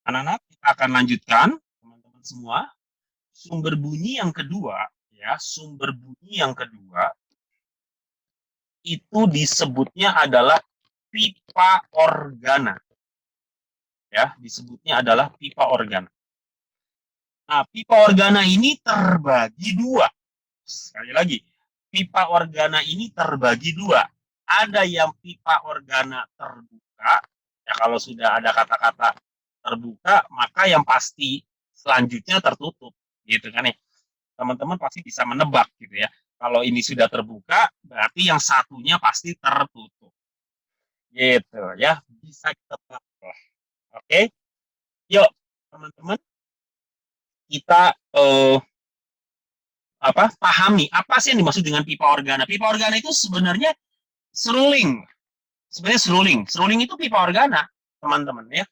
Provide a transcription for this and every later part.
Anak-anak, kita akan lanjutkan, teman-teman semua. Sumber bunyi yang kedua, ya, sumber bunyi yang kedua itu disebutnya adalah pipa organa. Ya, disebutnya adalah pipa organa. Nah, pipa organa ini terbagi dua. Sekali lagi, pipa organa ini terbagi dua. Ada yang pipa organa terbuka, ya kalau sudah ada kata-kata terbuka, maka yang pasti selanjutnya tertutup, gitu kan ya. Teman-teman pasti bisa menebak gitu ya. Kalau ini sudah terbuka, berarti yang satunya pasti tertutup. Gitu ya, bisa ditebak. Oke, yuk teman-teman kita pahami apa sih yang dimaksud dengan pipa organa. Pipa organa itu sebenarnya seruling. Sebenarnya seruling. Seruling itu pipa organa, teman-teman ya.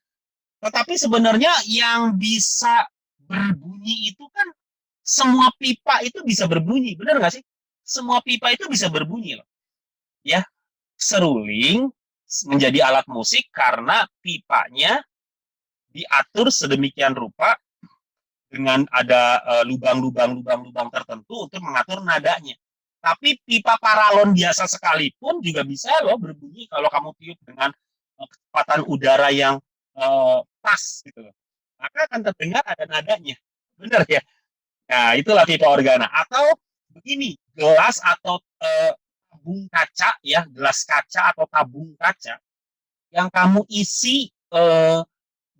Tetapi sebenarnya yang bisa berbunyi itu kan semua pipa itu bisa berbunyi, benar nggak sih? Semua pipa itu bisa berbunyi loh. Ya, seruling menjadi alat musik karena pipanya diatur sedemikian rupa dengan ada lubang-lubang tertentu untuk mengatur nadanya. Tapi pipa paralon biasa sekalipun juga bisa loh berbunyi kalau kamu tiup dengan kecepatan udara yang pas gitu loh. Maka akan terdengar ada nadanya. Benar ya? Nah, itulah pipa organa. Atau begini, gelas atau tabung kaca ya, gelas kaca atau tabung kaca yang kamu isi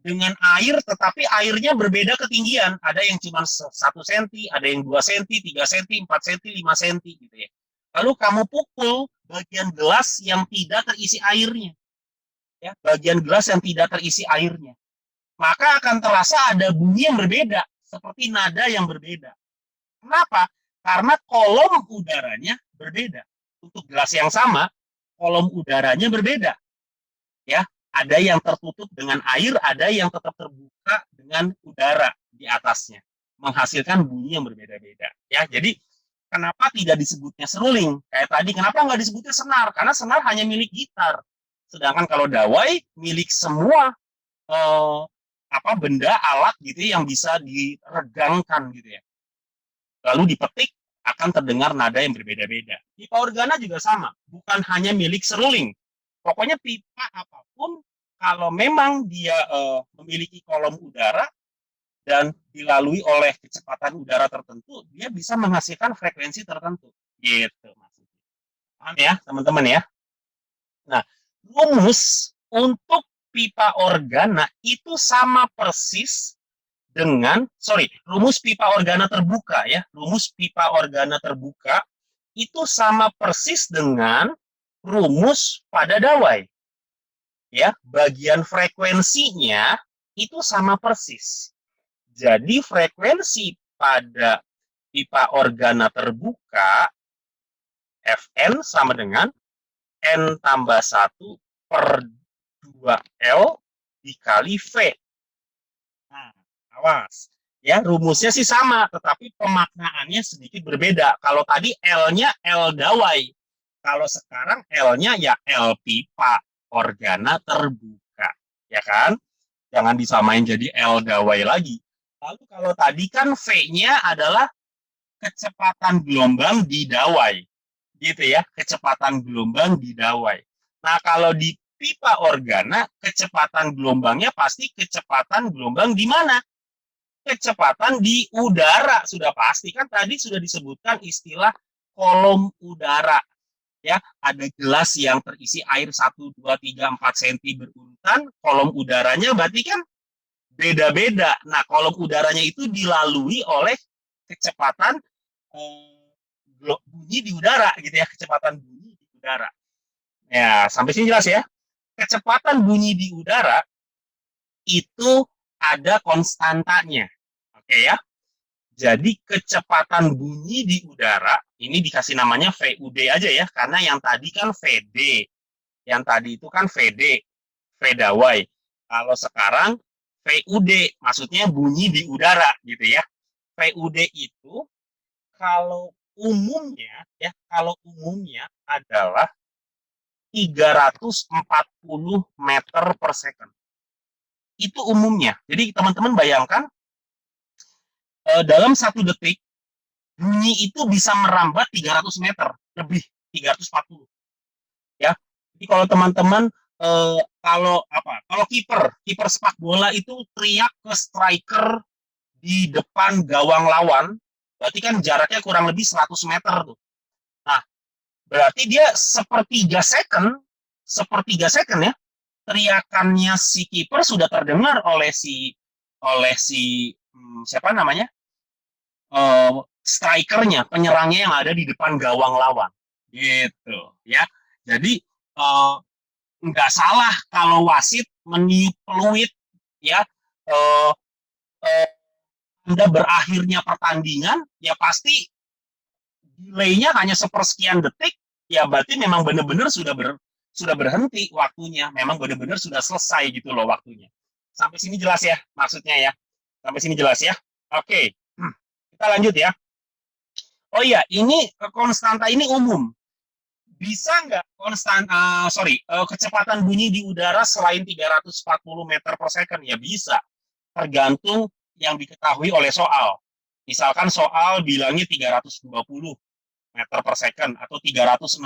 dengan air, tetapi airnya berbeda ketinggian. Ada yang cuma 1 senti, ada yang 2 senti, 3 senti, 4 senti, 5 senti gitu ya. Lalu kamu pukul bagian gelas yang tidak terisi airnya, ya, bagian gelas yang tidak terisi airnya, maka akan terasa ada bunyi yang berbeda, seperti nada yang berbeda. Kenapa? Karena kolom udaranya berbeda. Untuk gelas yang sama, kolom udaranya berbeda, ya. Ada yang tertutup dengan air, ada yang tetap terbuka dengan udara di atasnya, menghasilkan bunyi yang berbeda-beda. Ya, jadi kenapa tidak disebutnya seruling? Kayak tadi, kenapa nggak disebutnya senar? Karena senar hanya milik gitar. Sedangkan kalau dawai milik semua eh, benda alat gitu yang bisa diregangkan gitu ya. Lalu dipetik akan terdengar nada yang berbeda-beda. Pipa organa juga sama, bukan hanya milik seruling. Pokoknya pipa apapun, kalau memang dia memiliki kolom udara dan dilalui oleh kecepatan udara tertentu, dia bisa menghasilkan frekuensi tertentu. Gitu maksudnya. Paham ya, teman-teman ya? Nah, rumus untuk pipa organa itu sama persis dengan, rumus pipa organa terbuka ya, rumus pipa organa terbuka itu sama persis dengan rumus pada dawai. Ya, bagian frekuensinya itu sama persis. Jadi frekuensi pada pipa organa terbuka Fn sama dengan N tambah 1/2L dikali V. Nah, awas. Ya, rumusnya sih sama, tetapi pemaknaannya sedikit berbeda. Kalau tadi L-nya L dawai. Kalau sekarang L-nya ya L pipa organa terbuka. Ya kan? Jangan disamain jadi L dawai lagi. Lalu kalau tadi kan V-nya adalah kecepatan gelombang di dawai. Gitu ya, kecepatan gelombang di dawai. Nah, kalau di pipa organa, kecepatan gelombangnya pasti kecepatan gelombang di mana? Kecepatan di udara, sudah pasti kan tadi sudah disebutkan istilah kolom udara. Ya, ada gelas yang terisi air 1, 2, 3, 4 senti berurutan, kolom udaranya berarti kan beda-beda. Nah, kolom udaranya itu dilalui oleh kecepatan bunyi di udara gitu ya, kecepatan bunyi di udara. Ya, sampai sini jelas ya. Kecepatan bunyi di udara itu ada konstantanya. Oke ya. Jadi kecepatan bunyi di udara ini dikasih namanya VUD aja ya, karena yang tadi kan VD. Yang tadi itu kan VD, V dawai. Kalau sekarang VUD, maksudnya bunyi di udara gitu ya. VUD itu kalau umumnya adalah 340 meter per second. itu umumnya. Jadi teman-teman bayangkan, dalam 1 detik, bunyi itu bisa merambat 300 meter, lebih 340. Ya, jadi kalau teman-teman, kalau kiper sepak bola itu teriak ke striker di depan gawang lawan, berarti kan jaraknya kurang lebih 100 meter tuh. Nah, berarti dia sepertiga second ya, teriakannya si kiper sudah terdengar oleh si siapa namanya, strikernya, penyerangnya yang ada di depan gawang lawan, gitu ya. Jadi nggak salah kalau wasit meniup peluit ya, eh, eh, Anda berakhirnya pertandingan, ya pasti delay-nya hanya sepersekian detik, ya berarti memang benar-benar sudah berhenti waktunya, memang benar-benar sudah selesai gitu loh waktunya. Sampai sini jelas ya maksudnya ya? Sampai sini jelas ya? Oke, kita lanjut ya. Oh iya, ini konstanta ini umum. Bisa nggak kecepatan bunyi di udara selain 340 meter per second? Ya bisa, tergantung yang diketahui oleh soal. Misalkan soal bilangnya 320 meter per second atau 360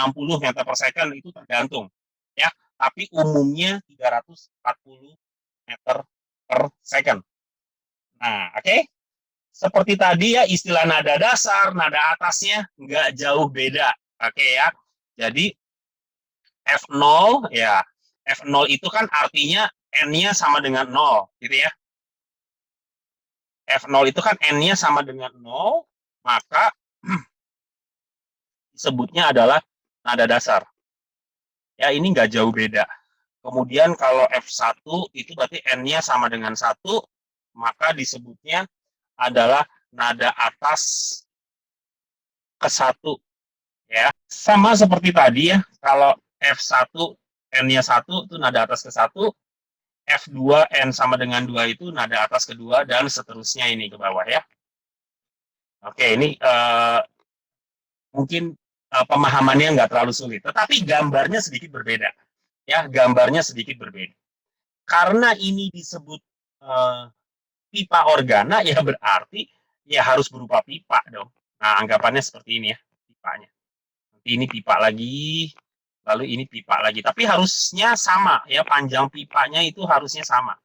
meter per second, itu tergantung ya, tapi umumnya 340 meter per second. Nah, oke. Seperti tadi ya, istilah nada dasar, nada atasnya nggak jauh beda. Oke ya. Jadi F0 ya, F0 itu kan artinya N-nya sama dengan 0 gitu ya. F0 itu kan N-nya sama dengan 0, maka disebutnya adalah nada dasar. Ya, ini nggak jauh beda. Kemudian kalau F1 itu berarti N-nya sama dengan 1, maka disebutnya adalah nada atas ke 1. Ya, sama seperti tadi ya, kalau F1 N-nya 1 itu nada atas ke 1, F2 N sama dengan 2 itu nada atas ke 2, dan seterusnya ini ke bawah ya. Oke, ini mungkin pemahamannya nggak terlalu sulit, tetapi gambarnya sedikit berbeda. Ya, gambarnya sedikit berbeda. Karena ini disebut pipa organa, ya berarti ya harus berupa pipa dong. Nah, anggapannya seperti ini ya, pipanya. Nanti ini pipa lagi, lalu ini pipa lagi. Tapi harusnya sama ya, panjang pipanya itu harusnya sama,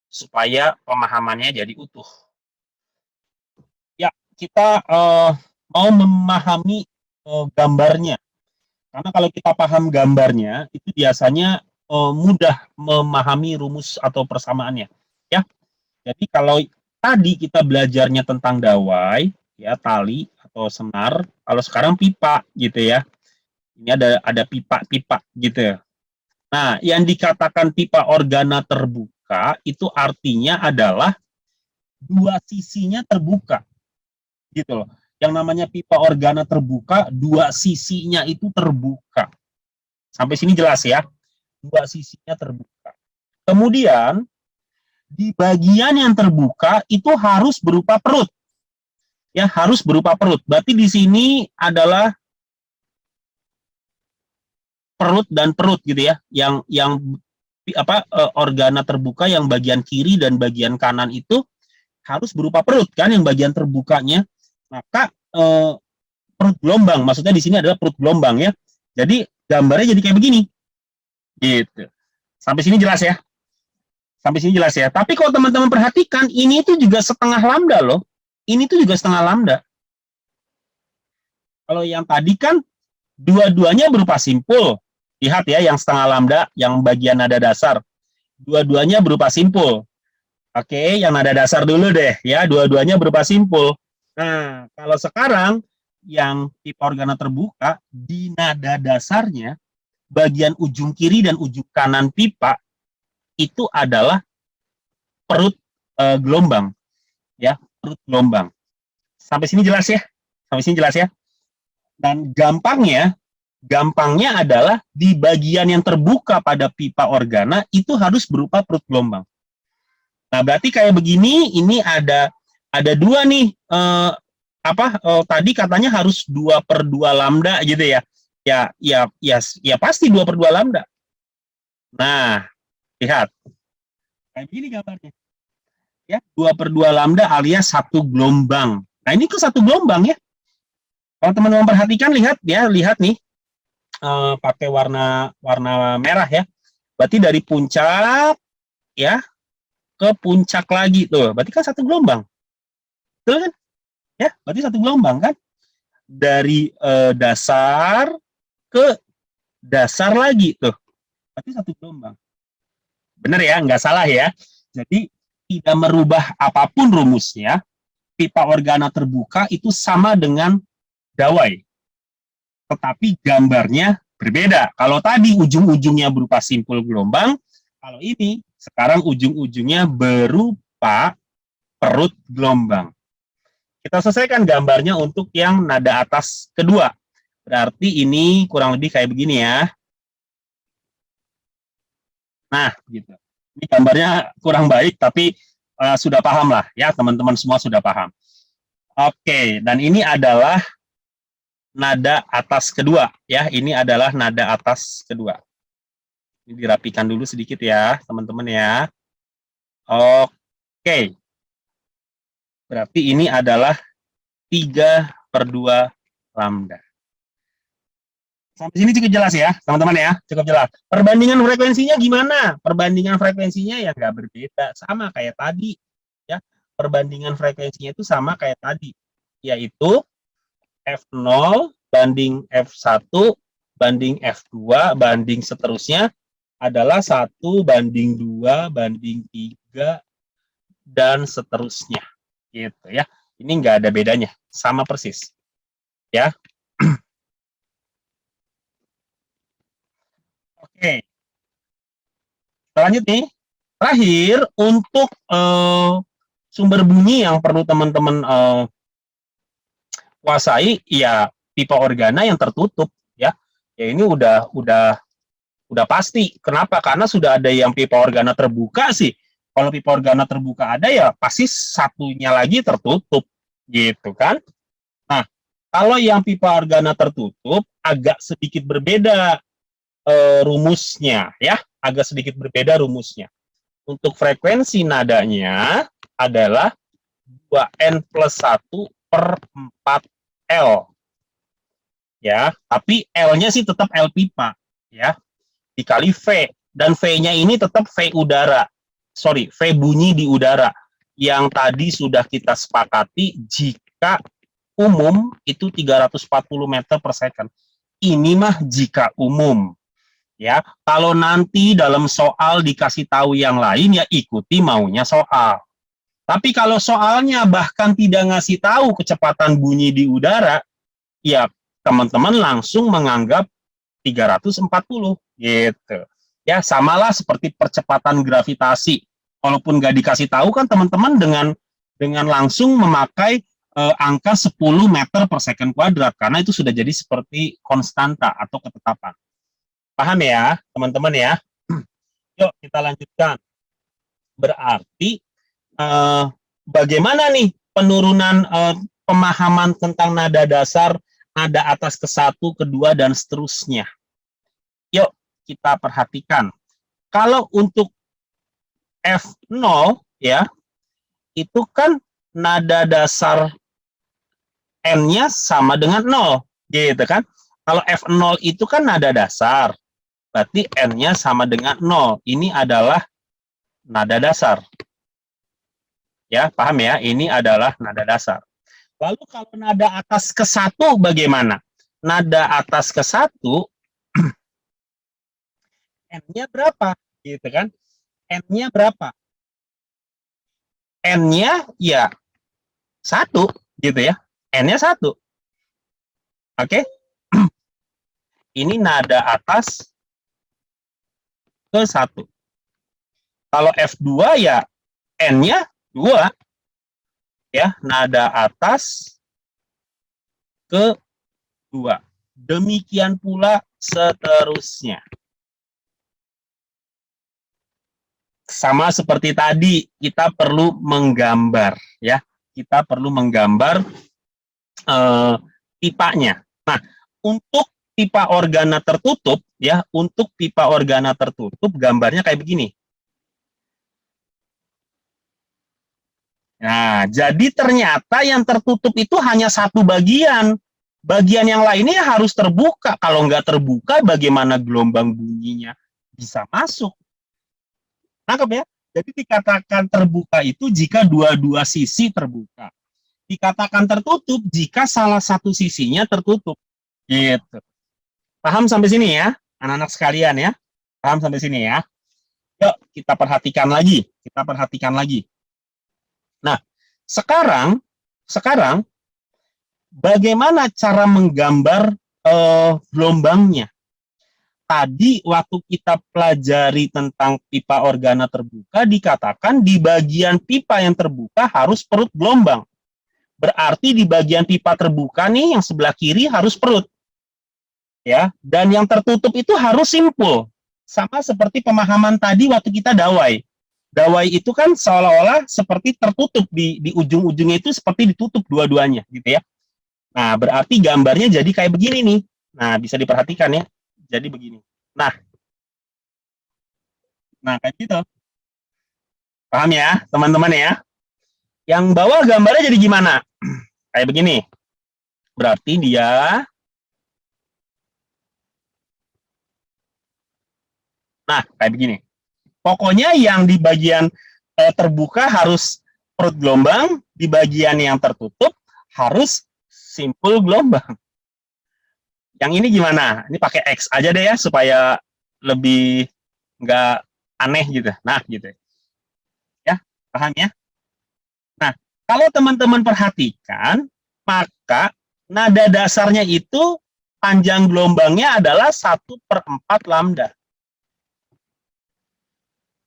supaya pemahamannya jadi utuh. Ya, kita mau memahami gambarnya. Karena kalau kita paham gambarnya, itu biasanya mudah memahami rumus atau persamaannya. Ya, jadi kalau tadi kita belajarnya tentang dawai, ya tali atau senar, kalau sekarang pipa gitu ya. Ini ada pipa-pipa gitu ya. Nah, yang dikatakan pipa organa terbuka itu artinya adalah dua sisinya terbuka. Gitu loh. Yang namanya pipa organa terbuka, dua sisinya itu terbuka. Sampai sini jelas ya? Dua sisinya terbuka. Kemudian di bagian yang terbuka itu harus berupa perut. Ya, harus berupa perut. Berarti di sini adalah perut dan perut gitu ya. Yang organa terbuka yang bagian kiri dan bagian kanan itu harus berupa perut kan, yang bagian terbukanya. Maka perut gelombang, maksudnya di sini adalah perut gelombang ya. Jadi gambarnya jadi kayak begini. Gitu. Sampai sini jelas ya? Sampai sini jelas ya. Tapi kalau teman-teman perhatikan, ini itu juga setengah lambda loh. Ini tuh juga setengah lambda. Kalau yang tadi kan dua-duanya berupa simpul. Lihat ya, yang setengah lambda, yang bagian nada dasar. Dua-duanya berupa simpul. Oke, yang nada dasar dulu deh ya. Dua-duanya berupa simpul. Nah, kalau sekarang yang tipe organa terbuka, di nada dasarnya, bagian ujung kiri dan ujung kanan pipa itu adalah perut gelombang, ya, perut gelombang. Sampai sini jelas ya? Sampai sini jelas ya? Dan gampangnya adalah di bagian yang terbuka pada pipa organa itu harus berupa perut gelombang. Nah, berarti kayak begini, ini ada dua nih, tadi katanya harus 2/2 lambda gitu ya. Ya pasti 2/2 lambda. Nah, lihat. Kayak begini gambarnya. Ya, 2/2 lambda alias satu gelombang. Nah, ini ke satu gelombang ya. Kalau teman-teman perhatikan, lihat ya, lihat nih, pakai warna merah ya. Berarti dari puncak ya ke puncak lagi tuh. Berarti kan satu gelombang. Betul kan? Ya, berarti satu gelombang kan? Dari dasar ke dasar lagi tuh. Berarti satu gelombang. Benar ya, nggak salah ya. Jadi tidak merubah apapun rumusnya. Pipa organa terbuka itu sama dengan dawai. Tetapi gambarnya berbeda. Kalau tadi ujung-ujungnya berupa simpul gelombang, kalau ini sekarang ujung-ujungnya berupa perut gelombang. Kita selesaikan gambarnya untuk yang nada atas kedua. Berarti ini kurang lebih kayak begini ya. Nah, gitu. Ini gambarnya kurang baik, tapi sudah paham lah ya, teman-teman semua sudah paham. Oke, dan ini adalah nada atas kedua ya. Ini adalah nada atas kedua. Ini dirapikan dulu sedikit ya, teman-teman ya. Oke. Berarti ini adalah 3/2 lambda. Sampai sini cukup jelas ya, teman-teman ya, cukup jelas. Perbandingan frekuensinya gimana? Perbandingan frekuensinya ya nggak berbeda, sama kayak tadi ya. Perbandingan frekuensinya itu sama kayak tadi, yaitu F0 banding F1 banding F2 banding seterusnya adalah 1/2 banding 3 dan seterusnya. Gitu ya. Ini nggak ada bedanya, sama persis. Ya. Oke. Lanjut nih. Terakhir, untuk sumber bunyi yang perlu teman-teman kuasai, ya pipa organa yang tertutup ya. Ya ini udah pasti. Kenapa? Karena sudah ada yang pipa organa terbuka sih. Kalau pipa organa terbuka ada ya pasti satunya lagi tertutup gitu kan. Nah, kalau yang pipa organa tertutup agak sedikit berbeda rumusnya ya, agak sedikit berbeda rumusnya. Untuk frekuensi nadanya adalah 2n+1/4L. Ya, tapi L-nya sih tetap L pipa ya. Dikali V, dan V-nya ini tetap V udara. Sorry, V bunyi di udara. Yang tadi sudah kita sepakati jika umum itu 340 meter per second. Ini mah jika umum. Ya, kalau nanti dalam soal dikasih tahu yang lain ya ikuti maunya soal. Tapi kalau soalnya bahkan tidak ngasih tahu kecepatan bunyi di udara, ya teman-teman langsung menganggap 340 gitu. Ya, samalah seperti percepatan gravitasi. Walaupun nggak dikasih tahu kan teman-teman dengan langsung memakai angka 10 meter per second kuadrat karena itu sudah jadi seperti konstanta atau ketetapan. Paham ya, teman-teman ya? Yuk, kita lanjutkan. Berarti, bagaimana nih penurunan pemahaman tentang nada dasar, nada atas ke 1, kedua, dan seterusnya? Yuk, kita perhatikan. Kalau untuk F0, ya, itu kan nada dasar N-nya sama dengan 0, gitu kan? Kalau F0 itu kan nada dasar. Berarti N-nya sama dengan 0. Ini adalah nada dasar. Ya, paham ya? Ini adalah nada dasar. Lalu kalau nada atas ke 1 bagaimana? Nada atas ke 1, N-nya berapa? Gitu kan? N-nya berapa? N-nya ya 1, gitu ya. N-nya 1. Oke? Ini nada atas ke 1. Kalau F2 ya N-nya 2. Ya, nada atas ke 2. Demikian pula seterusnya. Sama seperti tadi, kita perlu menggambar ya. Kita perlu menggambar pipanya. Nah, untuk pipa organa tertutup ya, untuk pipa organa tertutup gambarnya kayak begini. Nah, jadi ternyata yang tertutup itu hanya satu bagian. Bagian yang lainnya harus terbuka. Kalau nggak terbuka, bagaimana gelombang bunyinya bisa masuk? Nangkep ya? Jadi dikatakan terbuka itu jika dua-dua sisi terbuka. Dikatakan tertutup jika salah satu sisinya tertutup. Gitu. Paham sampai sini ya, anak-anak sekalian ya? Paham sampai sini ya? Yuk, kita perhatikan lagi. Kita perhatikan lagi. Nah, sekarang bagaimana cara menggambar gelombangnya? Tadi waktu kita pelajari tentang pipa organa terbuka, dikatakan di bagian pipa yang terbuka harus perut gelombang. Berarti di bagian pipa terbuka nih yang sebelah kiri harus perut. Ya, dan yang tertutup itu harus simpul. Sama seperti pemahaman tadi waktu kita dawai. Dawai itu kan seolah-olah seperti tertutup di ujung-ujungnya itu seperti ditutup dua-duanya gitu ya. Nah, berarti gambarnya jadi kayak begini nih. Nah, bisa diperhatikan ya. Jadi begini. Nah, kayak gitu. Paham ya, teman-teman ya? Yang bawah gambarnya jadi gimana? Kayak begini. Berarti dia, nah kayak begini. Pokoknya yang di bagian terbuka harus perut gelombang, di bagian yang tertutup harus simpul gelombang. Yang ini gimana? Ini pakai X aja deh ya, supaya lebih nggak aneh gitu. Nah, gitu. Ya, paham ya? Nah, kalau teman-teman perhatikan, maka nada dasarnya itu panjang gelombangnya adalah 1/4 lambda.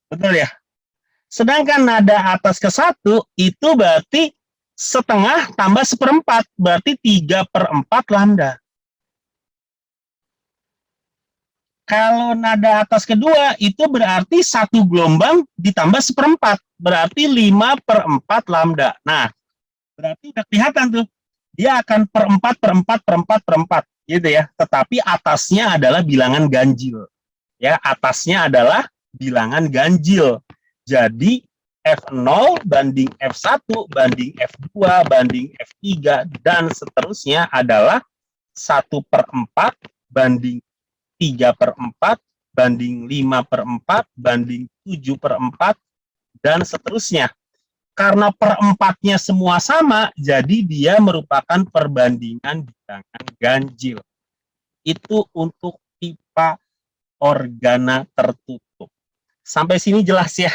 Betul ya? Sedangkan nada atas ke 1 itu berarti setengah tambah 1/4, berarti 3/4 lambda. Kalau nada atas kedua itu berarti satu gelombang ditambah 1/4, berarti 5/4 lambda. Nah, berarti udah kelihatan tuh, dia akan perempat, perempat, perempat, perempat, gitu ya. Tetapi atasnya adalah bilangan ganjil. Ya, atasnya adalah bilangan ganjil. Jadi F0 banding F1 banding F2 banding F3 dan seterusnya adalah 1/4 banding 3/4 banding 5/4 banding 7/4 dan seterusnya. Karena perempatnya semua sama, jadi dia merupakan perbandingan bilangan ganjil. Itu untuk pipa organa tertutup. Sampai sini jelas ya?